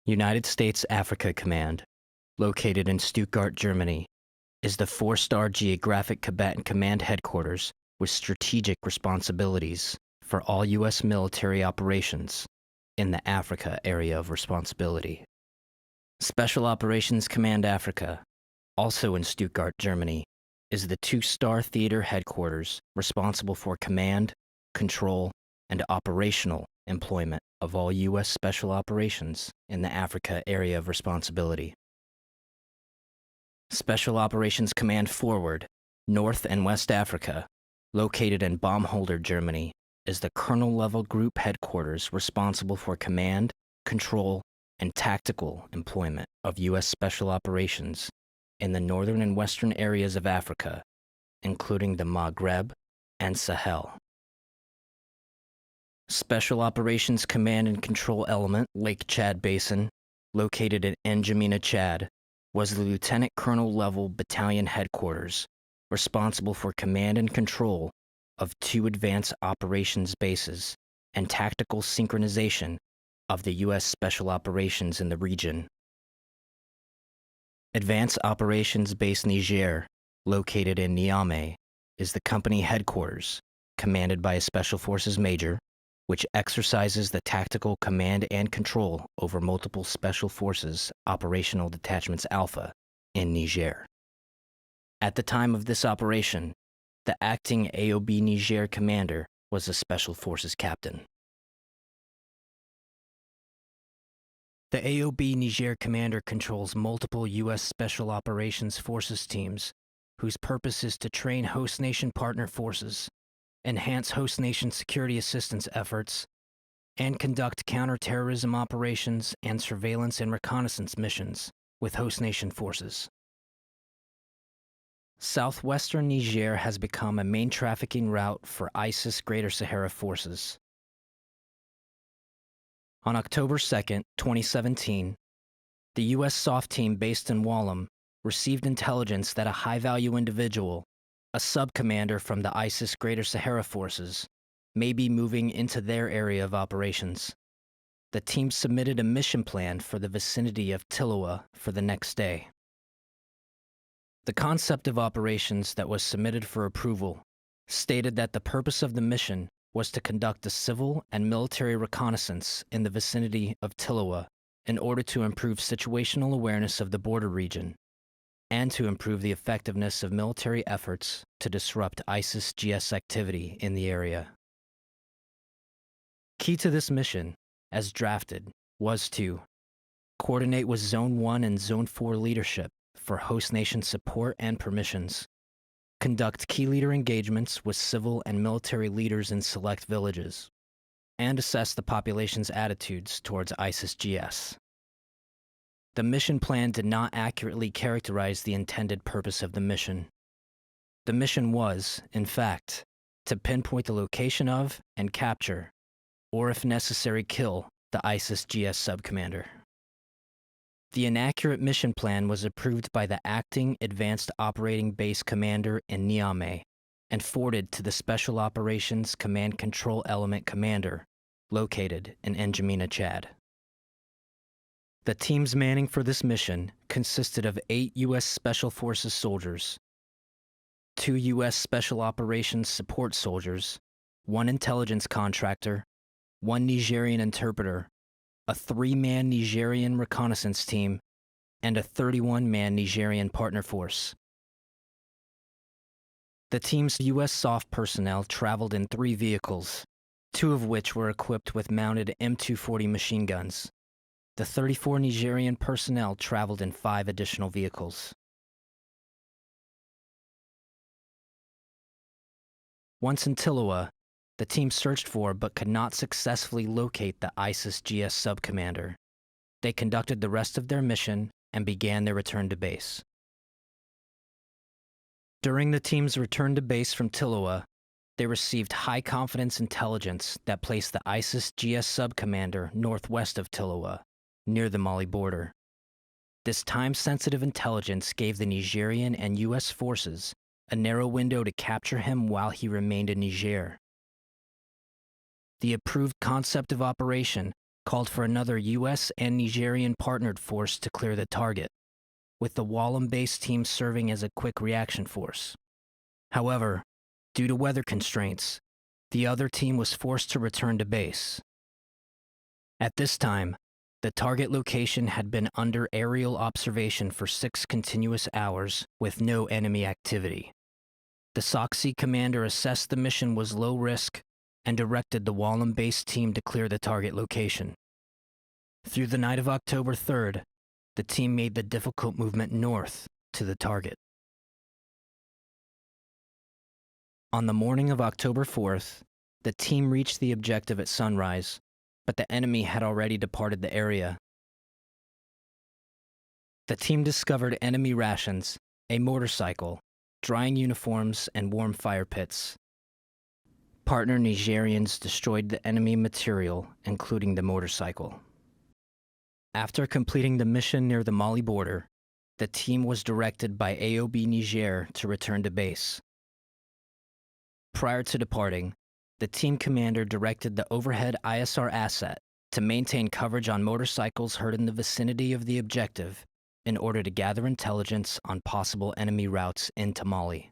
United States Africa Command, located in Stuttgart, Germany, is the four-star geographic combatant command headquarters with strategic responsibilities for all U.S. military operations in the Africa area of responsibility. Special Operations Command Africa, also in Stuttgart, Germany, is the two-star theater headquarters responsible for command, control, and operational employment of all U.S. special operations in the Africa area of responsibility. Special Operations Command Forward, North and West Africa, located in Baumholder, Germany, is the colonel-level group headquarters responsible for command, control, and tactical employment of U.S. special operations in the northern and western areas of Africa, including the Maghreb and Sahel. Special Operations Command and Control Element, Lake Chad Basin, located in N'Djamena, Chad, was the lieutenant colonel level battalion headquarters responsible for command and control of two advanced operations bases and tactical synchronization of the U.S. special operations in the region. Advanced Operations Base Niger, located in Niamey, is the company headquarters, commanded by a Special Forces Major, which exercises the tactical command and control over multiple Special Forces Operational Detachments Alpha in Niger. At the time of this operation, the acting AOB Niger commander was a Special Forces captain. The AOB Niger commander controls multiple U.S. Special Operations Forces teams whose purpose is to train host nation partner forces, enhance host nation security assistance efforts, and conduct counterterrorism operations and surveillance and reconnaissance missions with host nation forces. Southwestern Niger has become a main trafficking route for ISIS Greater Sahara forces. On October 2, 2017, the U.S. SOF team based in Wallam received intelligence that a high-value individual, a sub-commander from the ISIS Greater Sahara forces, may be moving into their area of operations. The team submitted a mission plan for the vicinity of Tiloa for the next day. The concept of operations that was submitted for approval stated that the purpose of the mission was to conduct a civil and military reconnaissance in the vicinity of Tiloa in order to improve situational awareness of the border region and to improve the effectiveness of military efforts to disrupt ISIS-GS activity in the area. Key to this mission, as drafted, was to coordinate with Zone 1 and Zone 4 leadership for host nation support and permissions, conduct key leader engagements with civil and military leaders in select villages, and assess the population's attitudes towards ISIS-GS. The mission plan did not accurately characterize the intended purpose of the mission. The mission was, in fact, to pinpoint the location of and capture, or if necessary kill, the ISIS-GS subcommander. The inaccurate mission plan was approved by the acting Advanced Operating Base Commander in Niamey and forwarded to the Special Operations Command Control Element Commander, located in N'Djamena, Chad. The team's manning for this mission consisted of 8 U.S. Special Forces soldiers, 2 U.S. Special Operations support soldiers, 1 intelligence contractor, 1 Nigerian interpreter, a 3-man Nigerian reconnaissance team, and a 31-man Nigerian partner force. The team's U.S. SOF personnel traveled in 3 vehicles, 2 of which were equipped with mounted M240 machine guns. The 34 Nigerian personnel traveled in 5 additional vehicles. Once in Tiloa, the team searched for but could not successfully locate the ISIS-GS subcommander. They conducted the rest of their mission and began their return to base. During the team's return to base from Tiloa, they received high-confidence intelligence that placed the ISIS-GS subcommander northwest of Tiloa, near the Mali border. This time-sensitive intelligence gave the Nigerian and U.S. forces a narrow window to capture him while he remained in Niger. The approved concept of operation called for another U.S. and Nigerian partnered force to clear the target, with the Wallam-based team serving as a quick reaction force. However, due to weather constraints, the other team was forced to return to base. At this time, the target location had been under aerial observation for 6 continuous hours with no enemy activity. The SOC commander assessed the mission was low risk and directed the Wallam-based team to clear the target location. Through the night of October 3rd, the team made the difficult movement north to the target. On the morning of October 4th, the team reached the objective at sunrise, but the enemy had already departed the area. The team discovered enemy rations, a motorcycle, drying uniforms, and warm fire pits. Partner Nigerians destroyed the enemy material, including the motorcycle. After completing the mission near the Mali border, the team was directed by AOB Niger to return to base. Prior to departing, the team commander directed the overhead ISR asset to maintain coverage on motorcycles heard in the vicinity of the objective in order to gather intelligence on possible enemy routes into Mali.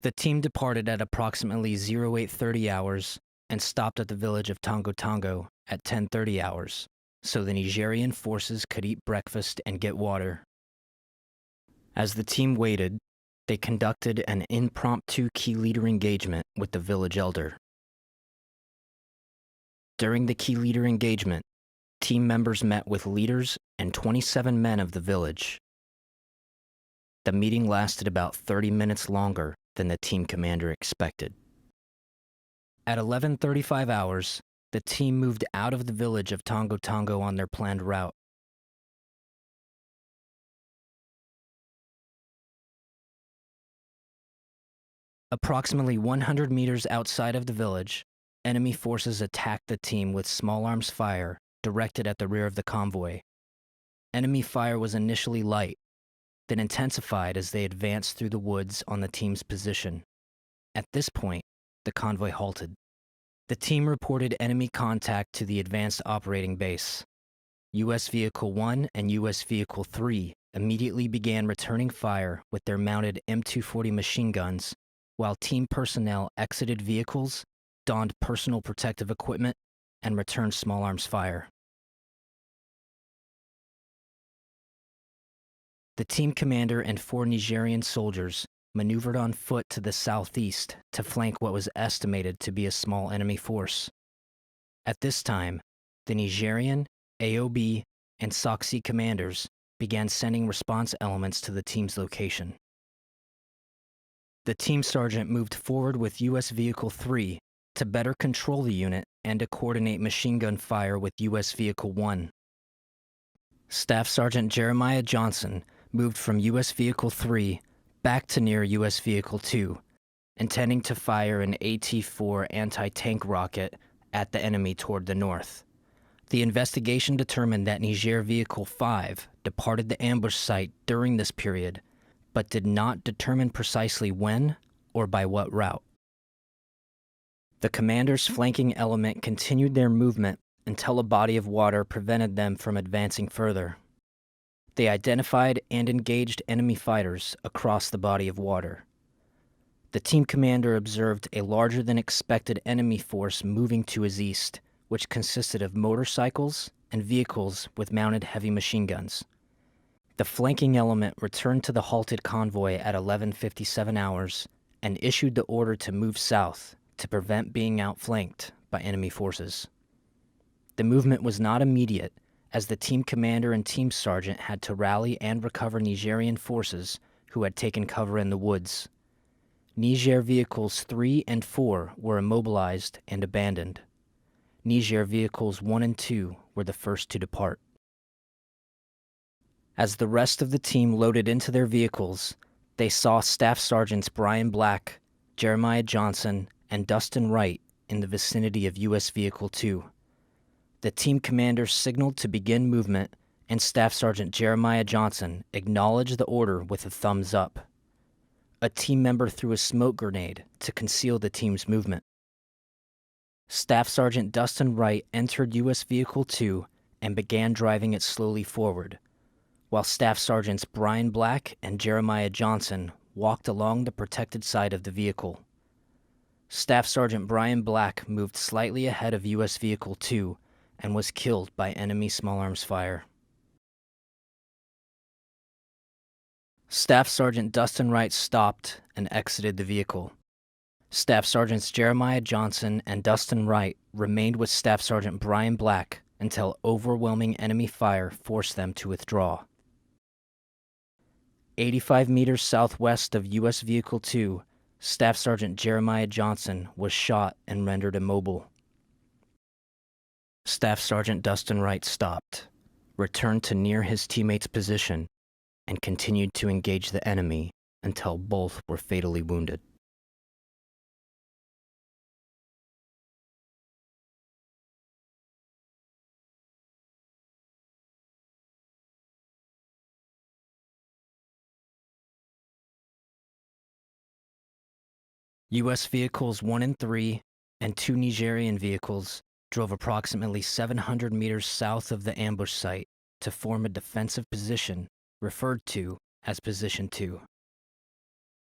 The team departed at approximately 0830 hours and stopped at the village of Tongo-Tongo at 1030 hours, so the Nigerian forces could eat breakfast and get water. As the team waited, they conducted an impromptu key leader engagement with the village elder. During the key leader engagement, team members met with leaders and 27 men of the village. The meeting lasted about 30 minutes longer than the team commander expected. At 11:35 hours, the team moved out of the village of Tongo-Tongo on their planned route. Approximately 100 meters outside of the village, enemy forces attacked the team with small arms fire directed at the rear of the convoy. Enemy fire was initially light, then intensified as they advanced through the woods on the team's position. At this point, the convoy halted. The team reported enemy contact to the Advanced Operating Base. U.S. Vehicle 1 and U.S. Vehicle 3 immediately began returning fire with their mounted M240 machine guns, while team personnel exited vehicles, donned personal protective equipment, and returned small arms fire. The team commander and 4 Nigerian soldiers maneuvered on foot to the southeast to flank what was estimated to be a small enemy force. At this time, the Nigerian, AOB, and SOC commanders began sending response elements to the team's location. The team sergeant moved forward with U.S. Vehicle 3 to better control the unit and to coordinate machine gun fire with U.S. Vehicle 1. Staff Sergeant Jeremiah Johnson moved from U.S. Vehicle 3 back to near U.S. Vehicle 2, intending to fire an AT-4 anti-tank rocket at the enemy toward the north. The investigation determined that Niger Vehicle 5 departed the ambush site during this period, but did not determine precisely when or by what route. The commander's flanking element continued their movement until a body of water prevented them from advancing further. They identified and engaged enemy fighters across the body of water. The team commander observed a larger than expected enemy force moving to his east, which consisted of motorcycles and vehicles with mounted heavy machine guns. The flanking element returned to the halted convoy at 11:57 hours and issued the order to move south to prevent being outflanked by enemy forces. The movement was not immediate, as the team commander and team sergeant had to rally and recover Nigerian forces who had taken cover in the woods. Niger Vehicles 3 and 4 were immobilized and abandoned. Niger Vehicles 1 and 2 were the first to depart. As the rest of the team loaded into their vehicles, they saw Staff Sergeants Brian Black, Jeremiah Johnson, and Dustin Wright in the vicinity of U.S. Vehicle 2. The team commander signaled to begin movement, and Staff Sergeant Jeremiah Johnson acknowledged the order with a thumbs up. A team member threw a smoke grenade to conceal the team's movement. Staff Sergeant Dustin Wright entered U.S. Vehicle 2 and began driving it slowly forward, while Staff Sergeants Brian Black and Jeremiah Johnson walked along the protected side of the vehicle. Staff Sergeant Brian Black moved slightly ahead of U.S. Vehicle 2 and was killed by enemy small arms fire. Staff Sergeant Dustin Wright stopped and exited the vehicle. Staff Sergeants Jeremiah Johnson and Dustin Wright remained with Staff Sergeant Brian Black until overwhelming enemy fire forced them to withdraw. 85 meters southwest of U.S. Vehicle 2, Staff Sergeant Jeremiah Johnson was shot and rendered immobile. Staff Sergeant Dustin Wright stopped, returned to near his teammate's position, and continued to engage the enemy until both were fatally wounded. U.S. Vehicles 1 and 3 and 2 Nigerian vehicles drove approximately 700 meters south of the ambush site to form a defensive position referred to as Position 2.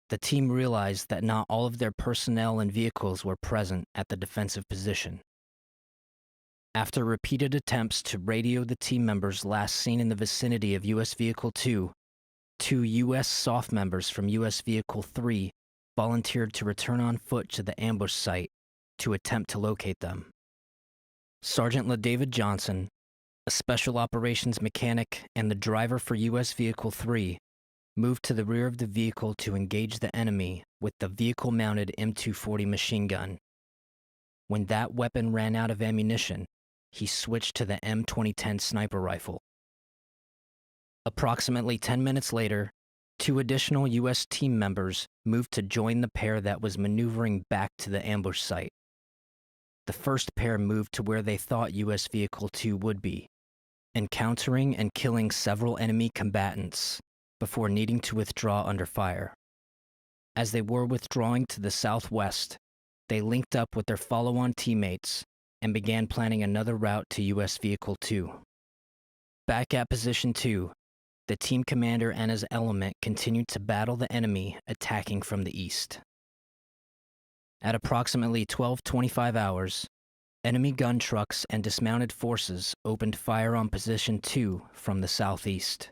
The team realized that not all of their personnel and vehicles were present at the defensive position. After repeated attempts to radio the team members last seen in the vicinity of U.S. Vehicle 2, 2 U.S. SOF members from U.S. Vehicle 3 volunteered to return on foot to the ambush site to attempt to locate them. Sergeant LaDavid Johnson, a special operations mechanic and the driver for U.S. Vehicle 3, moved to the rear of the vehicle to engage the enemy with the vehicle-mounted M240 machine gun. When that weapon ran out of ammunition, he switched to the M2010 sniper rifle. Approximately 10 minutes later, 2 additional U.S. team members moved to join the pair that was maneuvering back to the ambush site. The first pair moved to where they thought U.S. Vehicle 2 would be, encountering and killing several enemy combatants before needing to withdraw under fire. As they were withdrawing to the southwest, they linked up with their follow-on teammates and began planning another route to U.S. Vehicle 2. Back at Position 2, the team commander and his element continued to battle the enemy attacking from the east. At approximately 12:25 hours, enemy gun trucks and dismounted forces opened fire on Position 2 from the southeast.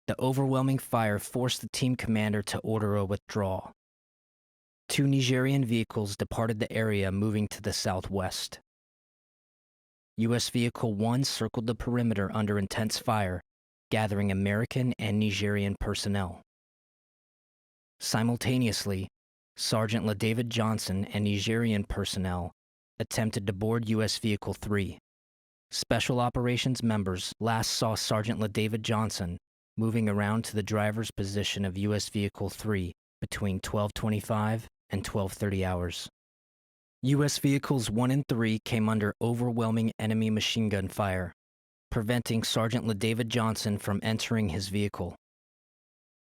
The overwhelming fire forced the team commander to order a withdrawal. 2 Nigerian vehicles departed the area, moving to the southwest. U.S. Vehicle 1 circled the perimeter under intense fire, gathering American and Nigerian personnel. Simultaneously, Sergeant LaDavid Johnson and Nigerian personnel attempted to board U.S. Vehicle 3. Special Operations members last saw Sergeant LaDavid Johnson moving around to the driver's position of U.S. Vehicle 3 between 12:25 and 12:30 hours. U.S. Vehicles 1 and 3 came under overwhelming enemy machine gun fire, preventing Sergeant LaDavid Johnson from entering his vehicle.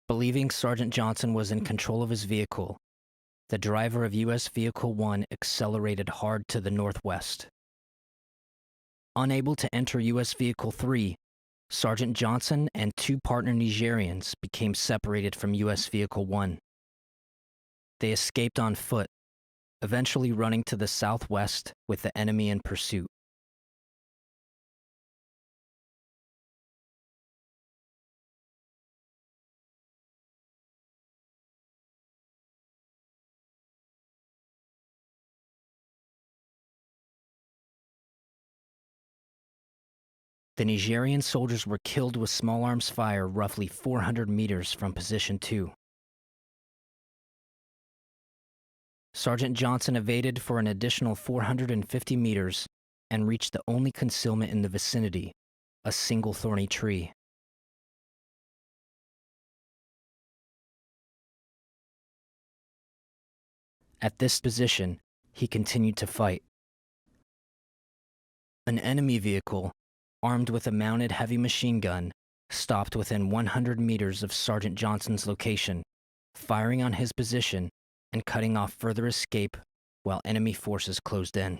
Believing Sergeant Johnson was in control of his vehicle, the driver of U.S. Vehicle 1 accelerated hard to the northwest. Unable to enter U.S. Vehicle 3, Sergeant Johnson and 2 partner Nigerians became separated from U.S. Vehicle 1. They escaped on foot, eventually running to the southwest with the enemy in pursuit. The Nigerian soldiers were killed with small arms fire roughly 400 meters from Position 2. Sergeant Johnson evaded for an additional 450 meters and reached the only concealment in the vicinity, a single thorny tree. At this position, he continued to fight. An enemy vehicle, armed with a mounted heavy machine gun, stopped within 100 meters of Sergeant Johnson's location, firing on his position and cutting off further escape while enemy forces closed in.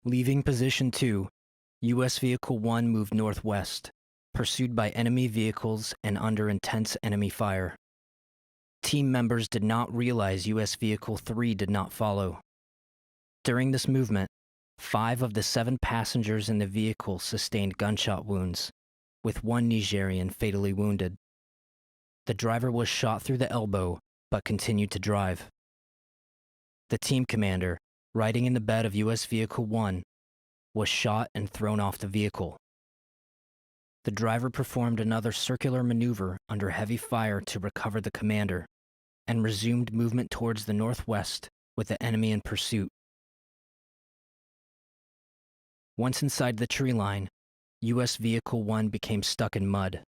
Leaving Position 2, U.S. Vehicle 1 moved northwest, pursued by enemy vehicles and under intense enemy fire. Team members did not realize U.S. Vehicle 3 did not follow. During this movement, 5 of the 7 passengers in the vehicle sustained gunshot wounds, with 1 Nigerian fatally wounded. The driver was shot through the elbow, but continued to drive. The team commander, riding in the bed of U.S. Vehicle 1, was shot and thrown off the vehicle. The driver performed another circular maneuver under heavy fire to recover the commander, and resumed movement towards the northwest with the enemy in pursuit. Once inside the tree line, U.S. Vehicle 1 became stuck in mud.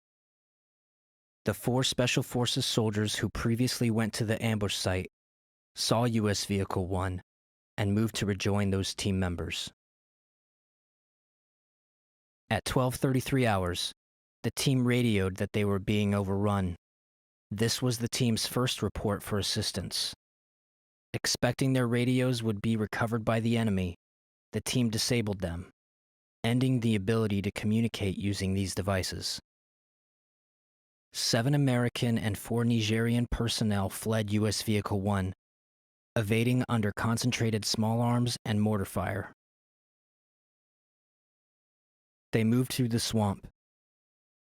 The 4 Special Forces soldiers who previously went to the ambush site saw U.S. Vehicle 1 and moved to rejoin those team members. At 12:33 hours, the team radioed that they were being overrun. This was the team's first report for assistance. Expecting their radios would be recovered by the enemy, the team disabled them, ending the ability to communicate using these devices. 7 American and 4 Nigerian personnel fled U.S. Vehicle 1, evading under concentrated small arms and mortar fire. They moved through the swamp,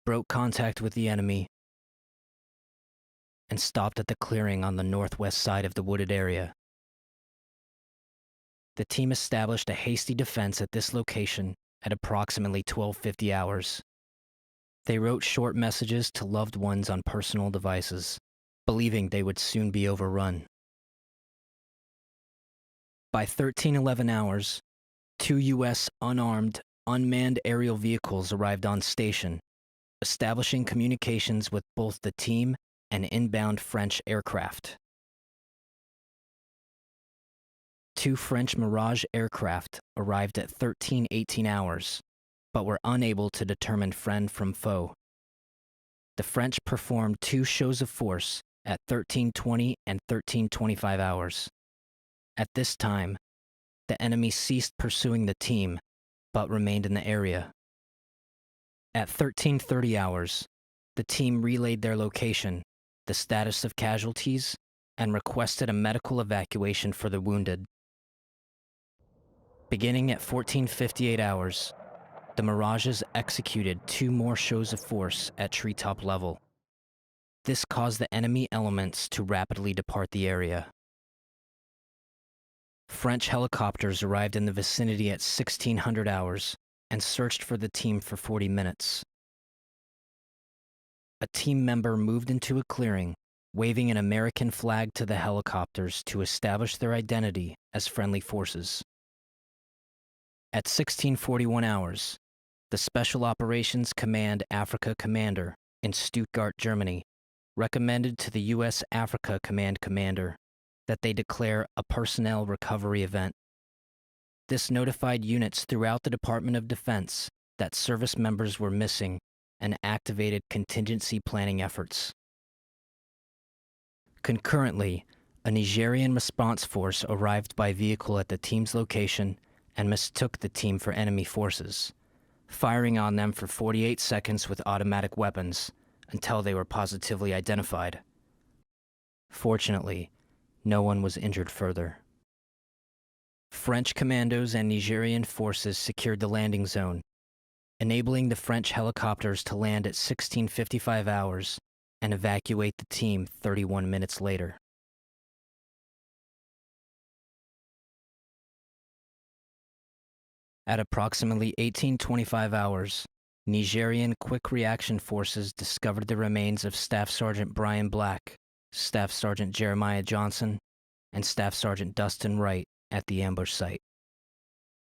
broke contact with the enemy, and stopped at the clearing on the northwest side of the wooded area. The team established a hasty defense at this location at approximately 12:50 hours. They wrote short messages to loved ones on personal devices, believing they would soon be overrun. By 13:11 hours, 2 U.S. unmanned aerial vehicles arrived on station, establishing communications with both the team and inbound French aircraft. 2 French Mirage aircraft arrived at 13:18 hours, but were unable to determine friend from foe. The French performed 2 shows of force at 13:20 and 13:25 hours. At this time, the enemy ceased pursuing the team, but remained in the area. At 13:30 hours, the team relayed their location, the status of casualties, and requested a medical evacuation for the wounded. Beginning at 14:58 hours, the Mirages executed 2 more shows of force at treetop level. This caused the enemy elements to rapidly depart the area. French helicopters arrived in the vicinity at 1600 hours and searched for the team for 40 minutes. A team member moved into a clearing, waving an American flag to the helicopters to establish their identity as friendly forces. At 16:41 hours, the Special Operations Command Africa Commander in Stuttgart, Germany, recommended to the U.S. Africa Command Commander that they declare a personnel recovery event. This notified units throughout the Department of Defense that service members were missing and activated contingency planning efforts. Concurrently, a Nigerian response force arrived by vehicle at the team's location and mistook the team for enemy forces, firing on them for 48 seconds with automatic weapons until they were positively identified. Fortunately, no one was injured further. French commandos and Nigerian forces secured the landing zone, enabling the French helicopters to land at 16:55 hours and evacuate the team 31 minutes later. At approximately 18:25 hours, Nigerian Quick Reaction Forces discovered the remains of Staff Sergeant Brian Black, Staff Sergeant Jeremiah Johnson, and Staff Sergeant Dustin Wright at the ambush site.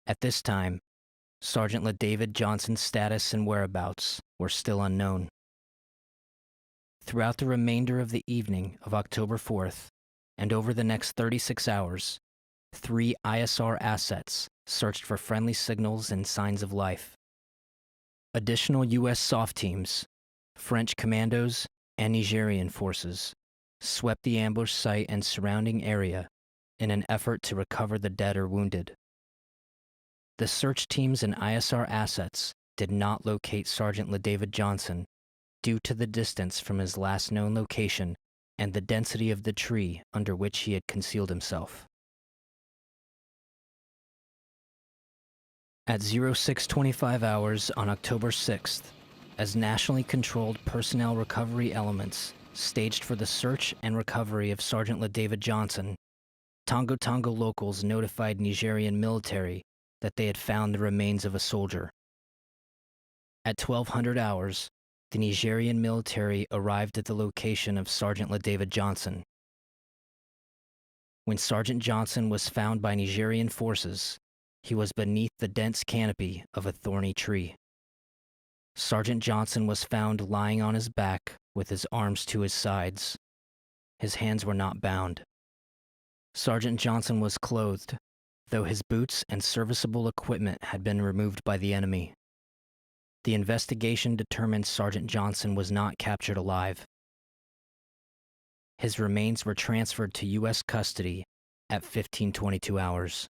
At this time, Sergeant LaDavid Johnson's status and whereabouts were still unknown. Throughout the remainder of the evening of October 4th, and over the next 36 hours, 3 ISR assets searched for friendly signals and signs of life. Additional U.S. SOF teams, French commandos, and Nigerian forces swept the ambush site and surrounding area in an effort to recover the dead or wounded. The search teams and ISR assets did not locate Sergeant LaDavid Johnson due to the distance from his last known location and the density of the tree under which he had concealed himself. At 0625 hours on October 6th, as nationally controlled personnel recovery elements staged for the search and recovery of Sergeant LaDavid Johnson, Tongo-Tongo locals notified Nigerian military that they had found the remains of a soldier. At 1200 hours, the Nigerian military arrived at the location of Sergeant LaDavid Johnson. When Sergeant Johnson was found by Nigerian forces, he was beneath the dense canopy of a thorny tree. Sergeant Johnson was found lying on his back with his arms to his sides. His hands were not bound. Sergeant Johnson was clothed, though his boots and serviceable equipment had been removed by the enemy. The investigation determined Sergeant Johnson was not captured alive. His remains were transferred to U.S. custody at 1522 hours.